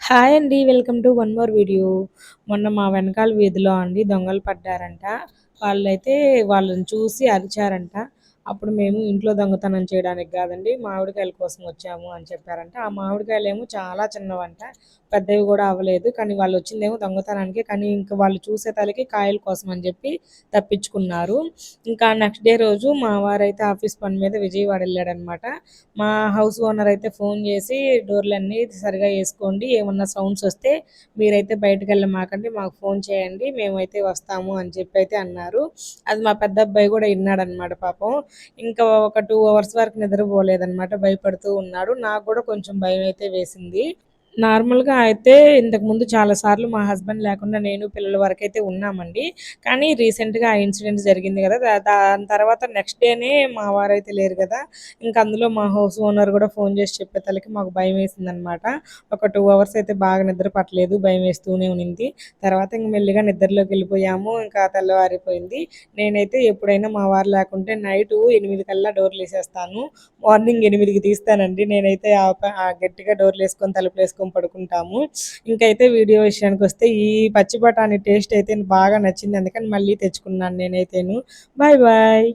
Hi అండి. Welcome to one more video. మొన్న మా వెనకాల వీధిలో అండి దొంగలు పడ్డారంట. వాళ్ళైతే వాళ్ళని చూసి అరిచారంట. అప్పుడు మేము ఇంట్లో దొంగతనం చేయడానికి కాదండి మామిడికాయల కోసం వచ్చాము అని చెప్పారంట. ఆ మామిడికాయలేమో చాలా చిన్నవంట. పెద్దవి కూడా అవ్వలేదు. కానీ వాళ్ళు వచ్చిందేమో దొంగతనానికి. కానీ ఇంకా వాళ్ళు చూసే తలకి కాయల కోసం అని చెప్పి తప్పించుకున్నారు. ఇంకా నెక్స్ట్ డే రోజు మా వారైతే ఆఫీస్ పని మీద విజయవాడ వెళ్ళాడనమాట. మా హౌస్ ఓనర్ అయితే ఫోన్ చేసి డోర్లన్నీ సరిగా వేసుకోండి, ఏమన్నా సౌండ్స్ వస్తే మీరైతే బయటకు వెళ్ళమాకండి, మాకు ఫోన్ చేయండి, మేమైతే వస్తాము అని చెప్పి అయితే అన్నారు. అది మా పెద్ద అబ్బాయి కూడా విన్నాడనమాట పాపం. ఇంకా ఒక 2 అవర్స్ వరకు నిద్రపోలేదనమాట, భయపడుతూ ఉన్నాడు. నాకు కూడా కొంచెం భయం అయితే వేసింది. నార్మల్‌గా అయితే ఇంతకుముందు చాలా సార్లు మా హస్బెండ్ లేకుండా నేను పిల్లల వరకైతే ఉన్నామండి. కానీ రీసెంట్‌గా ఆ ఇన్సిడెంట్ జరిగింది గదా! దాని తర్వాత నెక్స్ట్ డేనే మా వారైతే లేరు గదా! ఇంక అందులో మా హౌస్ ఓనర్ గూడా ఫోన్ జేసి చెప్పేతలకి మాకు భయమేసిందనమాట. ఒక 2 అవర్స్ అయితే బాగా నిద్ర పట్టలేదు. భయమేస్తూనే ఉన్నింది. తర్వాత ఇంక మెల్లిగా నిద్రలోకెళ్ళిపోయాము. ఇంకా తెల్లవారిపోయింది. నేనైతే ఎప్పుడైనా మా వారు లేకుంటే నైటు 8 కల్లా డోర్‌లేసేస్తాను. మార్నింగ్ 8కి తీస్తానండి. నేనైతే గట్టిగా డోర్‌లేసుకొని, తలుపులేసుకొని పడుకుంటాము. ఇంకైతే వీడియో విషయానికొస్తే ఈ పచ్చి బఠానీ టేస్ట్ అయితే బాగా నచ్చింది. అందుకని మళ్ళీ తెచ్చుకున్నాను నేనైతేను. Bye bye.